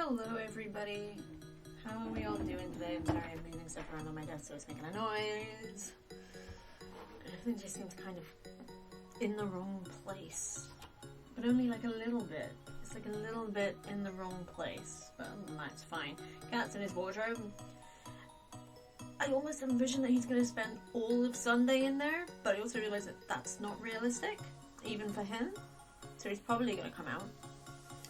Hello everybody, how are we all doing today? I'm sorry, I'm moving stuff around on my desk so it's making a noise. Everything just seems kind of in the wrong place, but only like a little bit. It's like a little bit in the wrong place, but that's fine. Cat's in his wardrobe. I almost envision that he's going to spend all of Sunday in there, but I also realise that that's not realistic, even for him. So he's probably going to come out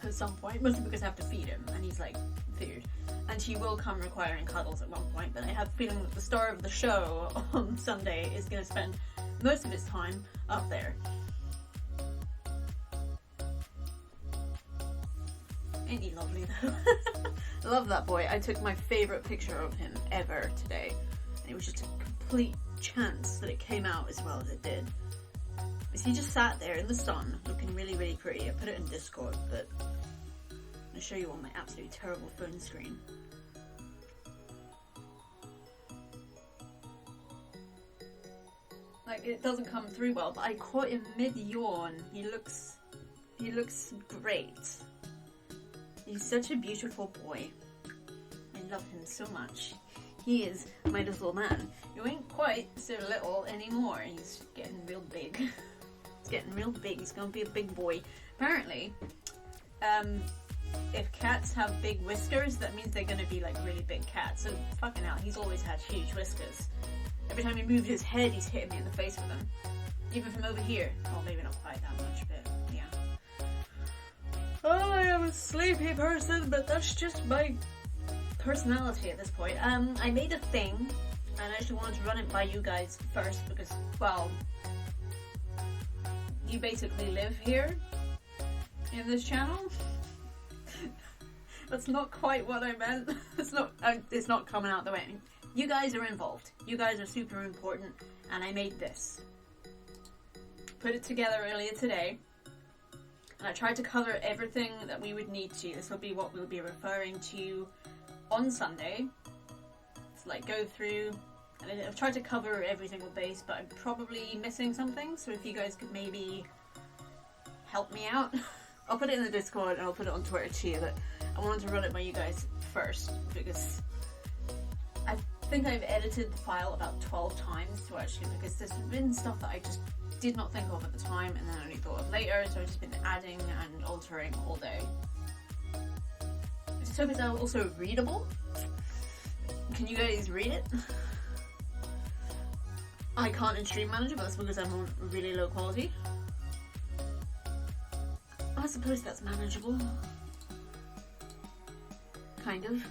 at some point, mostly because I have to feed him, and he's like food. And he will come requiring cuddles at one point, but I have a feeling that the star of the show on Sunday is going to spend most of his time up there. Ain't he lovely though? I love that boy. I took my favourite picture of him ever today. And it was just a complete chance that it came out as well as it did. Because he just sat there in the sun, looking really, really pretty. I put it in Discord, but I'm going to show you on my absolutely terrible phone screen. Like, it doesn't come through well, but I caught him mid-yawn. He looks great. He's such a beautiful boy. I love him so much. He is my little man. He ain't quite so little anymore. He's getting real big. He's getting real big. He's gonna be a big boy. Apparently, if cats have big whiskers, that means they're gonna be like really big cats. So fucking hell, he's always had huge whiskers. Every time he moved his head, he's hitting me in the face with them. Even from over here. Well, maybe not quite that much, but yeah. Oh, I am a sleepy person, but that's just my personality at this point. I made a thing, and I actually wanted to run it by you guys first because, well, you basically live here in this channel. That's not quite what I meant. It's not coming out the way. You guys are involved. You guys are super important, and I made this. Put it together earlier today. And I tried to cover everything that we would need to. This will be what we'll be referring to on Sunday. So like go through, and I've tried to cover every single base, but I'm probably missing something. So if you guys could maybe help me out. I'll put it in the Discord and I'll put it on Twitter too, but I wanted to run it by you guys first because I think I've edited the file about 12 times to actually, because there's been stuff that I just did not think of at the time and then I only thought of later, so I've just been adding and altering all day. I just hope it's also readable. Can you guys read it? I can't in Stream Manager, but that's because I'm on really low quality. I suppose that's manageable. Kind of.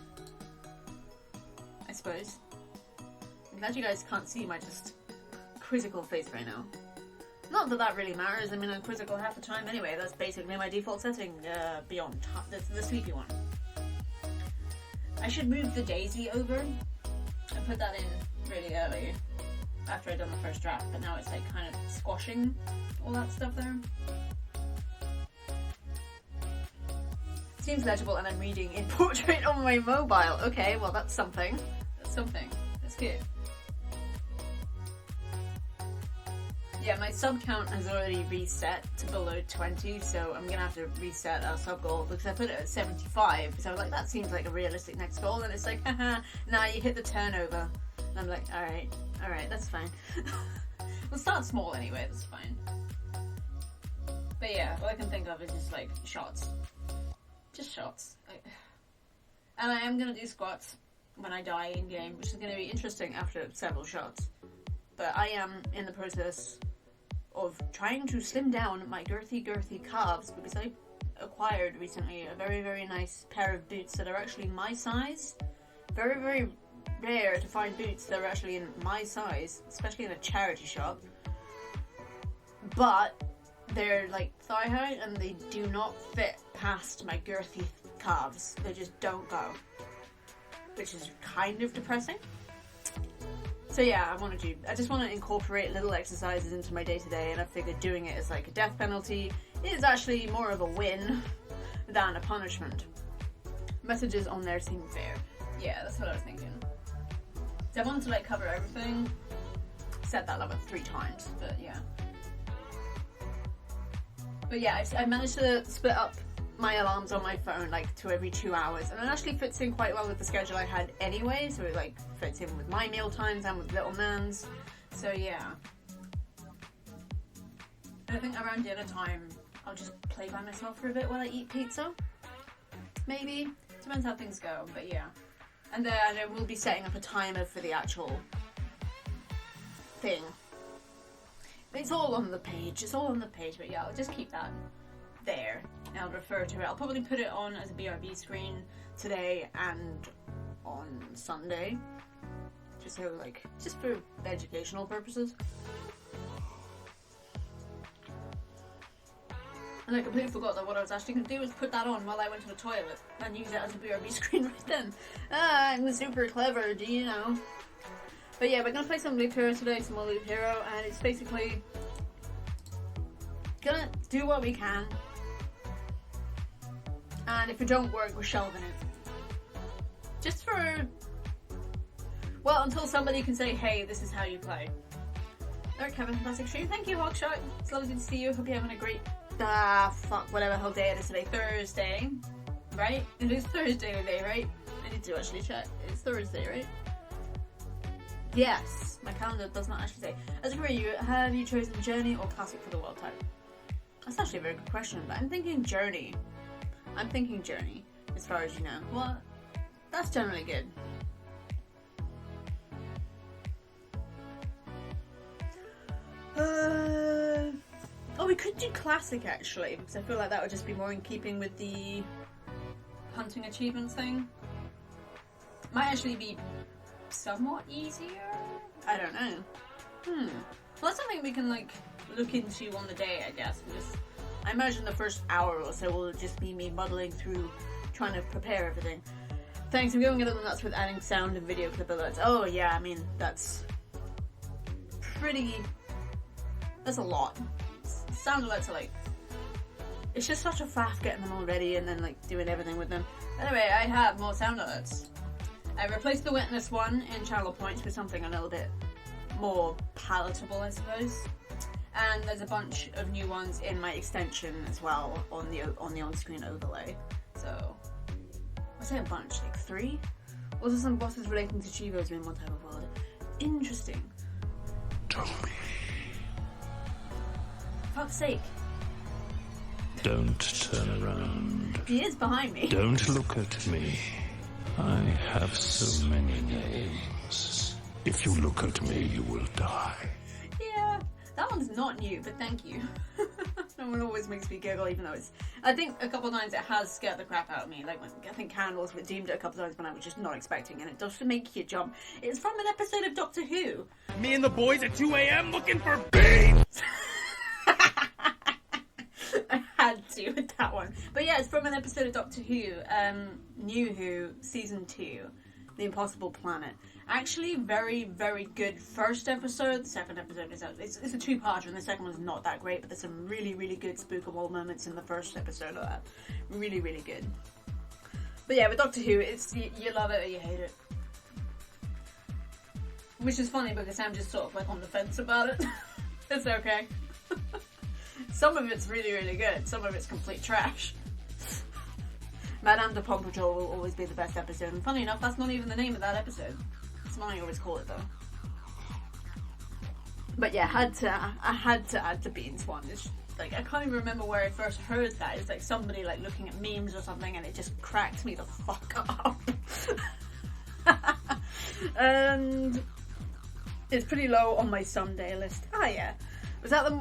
I suppose. I'm glad you guys can't see my just quizzical face right now. Not that that really matters. I mean, I'm quizzical half the time anyway. That's basically my default setting beyond the sleepy one. I should move the daisy over. I put that in really early after I'd done the first draft, but now it's like kind of squashing all that stuff there. Seems legible, and I'm reading in portrait on my mobile. Okay, well that's something. That's something. That's good. Yeah, my sub count has already reset to below 20, so I'm gonna have to reset our sub goal because I put it at 75 because I was like, that seems like a realistic next goal, and it's like, haha, nah, you hit the turnover. And I'm like, alright, that's fine. We'll start small anyway, that's fine. But yeah, all I can think of is just like shots. Just shots. And I am gonna do squats when I die in game, which is gonna be interesting after several shots. But I am in the process of trying to slim down my girthy calves because I acquired recently a very, very nice pair of boots that are actually my size. Very, very rare to find boots that are actually in my size, especially in a charity shop. But they're like thigh height and they do not fit past my girthy calves. They just don't go. Which is kind of depressing. So yeah, I just want to incorporate little exercises into my day-to-day, and I figured doing it as like a death penalty is actually more of a win than a punishment. Messages on there seem fair. Yeah, that's what I was thinking. So I wanted to like cover everything. Said that like 3 times, but yeah. But yeah, I managed to split up my alarms on my phone like to every 2 hours, and it actually fits in quite well with the schedule I had anyway, so it like fits in with my meal times and with little man's. So yeah. And I think around dinner time I'll just play by myself for a bit while I eat pizza. Maybe. Depends how things go, but yeah. And then I will be setting up a timer for the actual thing. It's all on the page. It's all on the page, but yeah, I'll just keep that there. And I'll refer to it. I'll probably put it on as a BRB screen today and on Sunday. Just so, like, just for educational purposes. And I completely forgot that what I was actually going to do was put that on while I went to the toilet and use it as a BRB screen right then. I'm super clever, do you know? But yeah, we're going to play some Loop Hero today, some more Loop Hero, and it's basically gonna do what we can. And if it don't work, we're shelving it. Just for, well, until somebody can say, hey, this is how you play. Alright, Kevin, Fantastic Stream. Thank you, Hawkshot. It's lovely to see you. Hope you're having a great, whatever hell day it is today. Thursday, right? It is Thursday today, right? I need to actually check. It's Thursday, right? Yes. My calendar does not actually say. As a career, have you chosen Journey or Classic for the World title? That's actually a very good question, but I'm thinking Journey. As far as you know. Well, that's generally good. Oh, we could do Classic actually, because I feel like that would just be more in keeping with the hunting achievements thing. Might actually be somewhat easier? I don't know. Well, that's something we can like look into on the day, I guess, because I imagine the first hour or so will just be me muddling through trying to prepare everything. Thanks, I'm going a little nuts with adding sound and video clip alerts. Oh yeah, I mean, that's a lot. Sound alerts are like, it's just such a faff getting them all ready and then like doing everything with them. Anyway, I have more sound alerts. I replaced the Witness one in channel points with something a little bit more palatable, I suppose. And there's a bunch of new ones in my extension as well on the on-screen overlay. So, I say a bunch, like 3? Also some bosses relating to Chivos in one type of world. Interesting. Toby. Fuck's sake. Don't turn around. He is behind me. Don't look at me. I have so many names. If you look at me, you will die. Yeah, that one's not new, but thank you. That one always makes me giggle, even though it's... I think a couple of times it has scared the crap out of me. Like, when I think Candles redeemed it a couple of times when I was just not expecting, and it does make you jump. It's from an episode of Doctor Who. Me and the boys at 2 a.m. looking for babes! I had to with that one. But yeah, it's from an episode of Doctor Who, New Who, Season 2, The Impossible Planet. Actually, very, very good first episode. The second episode is it's a two-parter, and the second one's not that great, but there's some really, really good spookable moments in the first episode of that. Really, really good. But yeah, with Doctor Who, it's you love it or you hate it. Which is funny because I'm just sort of like on the fence about it. It's okay. Some of it's really, really good. Some of it's complete trash. Madame de Pompadour will always be the best episode. And funny enough, that's not even the name of that episode. That's what I always call it, though. But yeah, I had to add the Beans one. It's like, I can't even remember where I first heard that. It's like somebody like looking at memes or something, and it just cracked me the fuck up. And it's pretty low on my Sunday list. Ah, yeah. Was that the,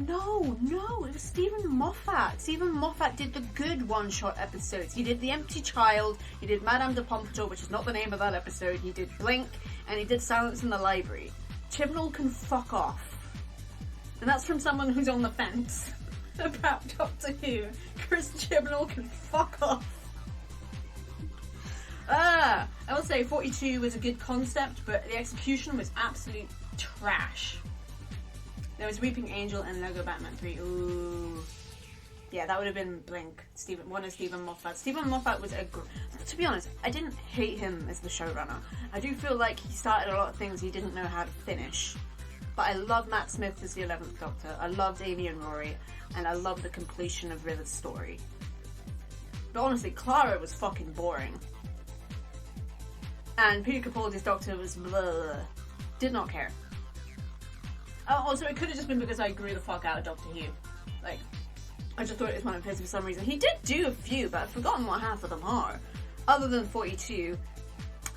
no, it was Stephen Moffat. Stephen Moffat did the good one-shot episodes. He did The Empty Child, he did Madame de Pompadour, which is not the name of that episode, he did Blink, and he did Silence in the Library. Chibnall can fuck off. And that's from someone who's on the fence about Doctor Who. Chris Chibnall can fuck off. I would say 42 was a good concept, but the execution was absolute trash. There was Weeping Angel and Lego Batman 3. Ooh. Yeah, that would have been Blink. One of Stephen Moffat. Stephen Moffat was to be honest, I didn't hate him as the showrunner. I do feel like he started a lot of things he didn't know how to finish. But I love Matt Smith as the 11th Doctor. I loved Amy and Rory. And I love the completion of River's story. But honestly, Clara was fucking boring. And Peter Capaldi's Doctor was blah, blah, blah. Did not care. Also, it could have just been because I grew the fuck out of Doctor Who. Like, I just thought it was one of his for some reason. He did do a few, but I've forgotten what half of them are. Other than 42.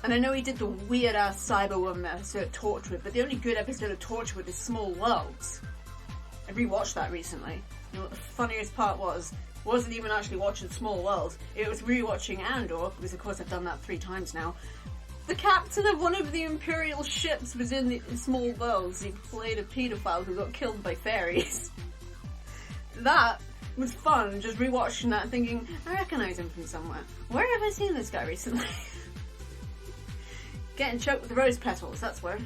And I know he did the weird-ass Cyberwoman episode of Torchwood, but the only good episode of Torchwood is Small Worlds. I rewatched that recently. You know what the funniest part was? Wasn't even actually watching Small Worlds. It was rewatching Andor, because of course I've done that 3 times now. The captain of one of the Imperial ships was in Small Worlds. He played a paedophile who got killed by fairies. That was fun, just rewatching that thinking, I recognise him from somewhere. Where have I seen this guy recently? Getting choked with rose petals, that's where.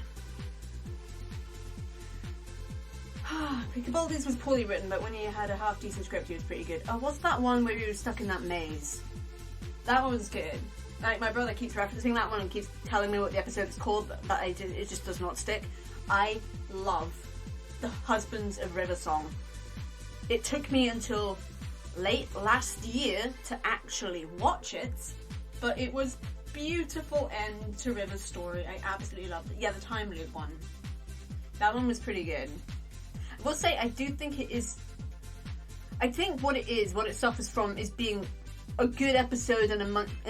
Capaldi's was poorly written, but when he had a half-decent script, he was pretty good. Oh, what's that one where he was stuck in that maze? That one was good. Like, my brother keeps referencing that one and keeps telling me what the episode is called, but it just does not stick. I love The Husbands of River Song. It took me until late last year to actually watch it, but it was beautiful end to River's story. I absolutely loved it. Yeah, the time loop one. That one was pretty good. I will say, I do think it is... I think what it suffers from is being a good episode in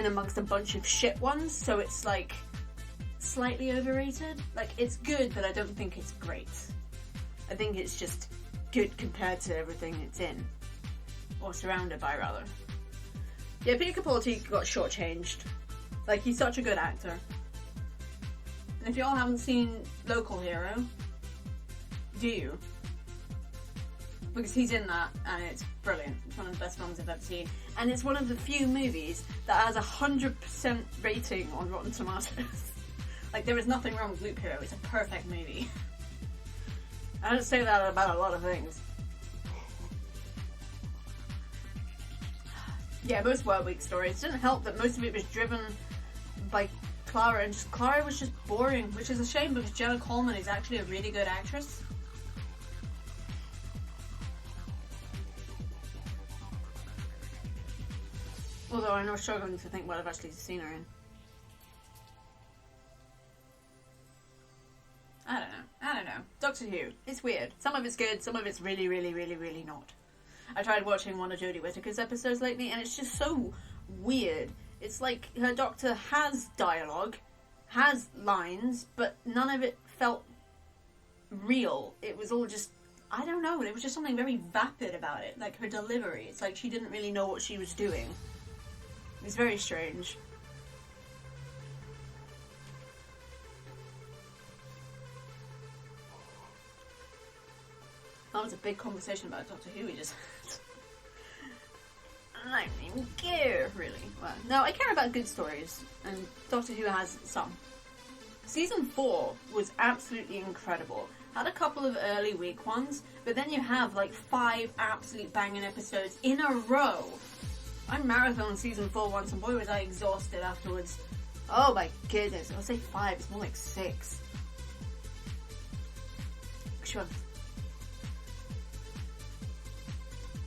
amongst a bunch of shit ones, so it's like slightly overrated. Like, it's good, but I don't think it's great. I think it's just good compared to everything it's in. Or surrounded by, rather. Yeah, Peter Capaldi got shortchanged. Like, he's such a good actor. And if y'all haven't seen Local Hero, do you? Because he's in that, and it's brilliant. It's one of the best films I've ever seen. And it's one of the few movies that has 100% rating on Rotten Tomatoes. Like, there is nothing wrong with Local Hero. It's a perfect movie. I don't say that about a lot of things. Yeah, most Werewolf stories. It didn't help that most of it was driven by Clara, and Clara was just boring, which is a shame because Jenna Coleman is actually a really good actress. Although I'm not struggling to think what I've actually seen her in. I don't know. Doctor Who. It's weird. Some of it's good, some of it's really, really, really, really not. I tried watching one of Jodie Whittaker's episodes lately, and it's just so weird. It's like her doctor has dialogue, has lines, but none of it felt real. It was all just, I don't know, it was just something very vapid about it. Like her delivery. It's like she didn't really know what she was doing. It was very strange. That was a big conversation about Doctor Who we just had. I don't even care, really. Well, no, I care about good stories, and Doctor Who has some. Season 4 was absolutely incredible. Had a couple of early weak ones, but then you have like 5 absolute banging episodes in a row. I marathoned season 4 once, and boy was I exhausted afterwards. Oh my goodness, I would say 5, it's more like 6. Sure.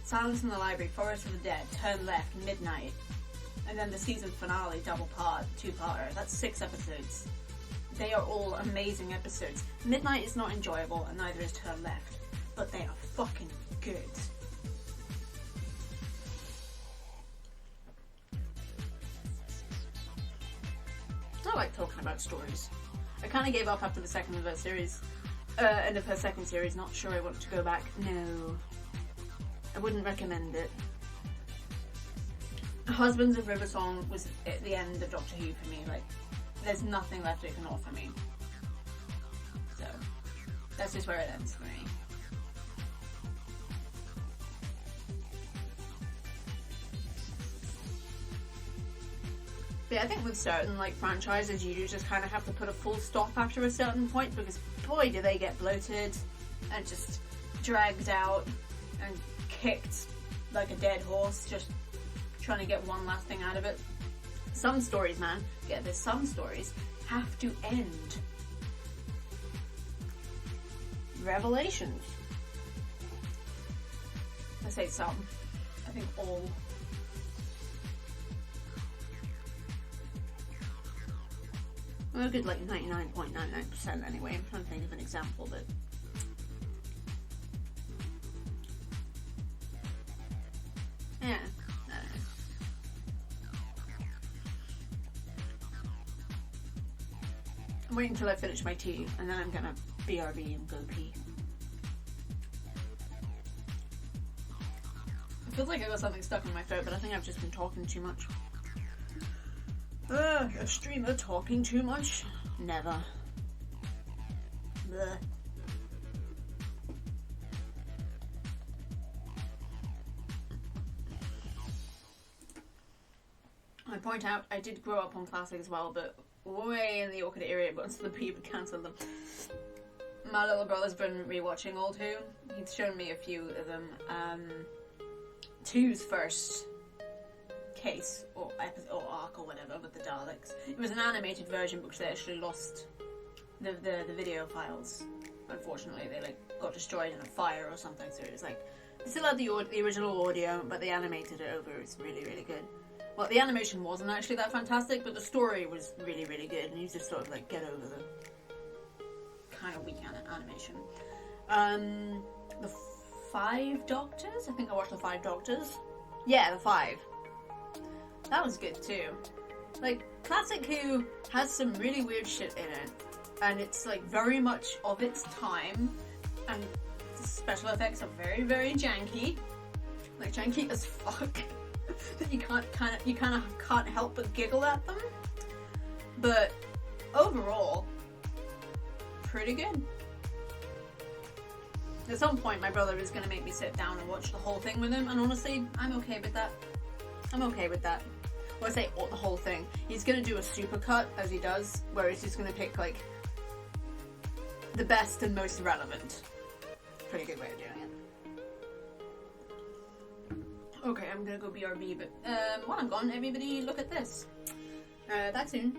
Silence in the Library, Forest of the Dead, Turn Left, Midnight, and then the season finale, double part, 2-parter. That's 6 episodes. They are all amazing episodes. Midnight is not enjoyable, and neither is Turn Left, but they are fucking good. I like talking about stories. I kind of gave up after the second of her series, end of her second series. Not sure I want to go back. No. I wouldn't recommend it. Husbands of River Song was at the end of Doctor Who for me. Like, there's nothing left it can offer me. So, that's just where it ends for me. But yeah, I think with certain like franchises, you do just kind of have to put a full stop after a certain point, because boy, do they get bloated and just dragged out and kicked like a dead horse, just trying to get one last thing out of it. Some stories, man, get this, some stories have to end. Revelations. I say some. I think all. a good like 99.99% anyway. I'm trying to think of an example, but yeah. I'm waiting until I finish my tea, and then I'm gonna BRB and go pee. It feels like I got something stuck in my throat, but I think I've just been talking too much. A streamer talking too much? Never. Blech. I point out, I did grow up on Classic as well, but way in the awkward area, but once the people cancelled them. My little brother's been rewatching old Who. He's shown me a few of them. 2's first case, or episode, or arc, or whatever, with the Daleks. It was an animated version, because they actually lost the video files. Unfortunately, they like got destroyed in a fire or something, so it was like, they still had the original audio, but they animated it over. It's really, really good. Well, the animation wasn't actually that fantastic, but the story was really, really good, and you just sort of like get over the kind of weak animation. The 5 Doctors? I think I watched the 5 Doctors. Yeah, the 5. That was good too. Like, Classic Who has some really weird shit in it, and it's like very much of its time, and the special effects are very, very janky. Like, janky as fuck. That you kind of can't help but giggle at them, but overall, pretty good. At some point, my brother is going to make me sit down and watch the whole thing with him, and honestly, I'm okay with that. I'm okay with that. When I say the whole thing, he's going to do a supercut, as he does, where he's just going to pick like the best and most relevant. Pretty good way of doing it. Okay, I'm gonna go BRB, but while I'm gone, everybody look at this. Back soon.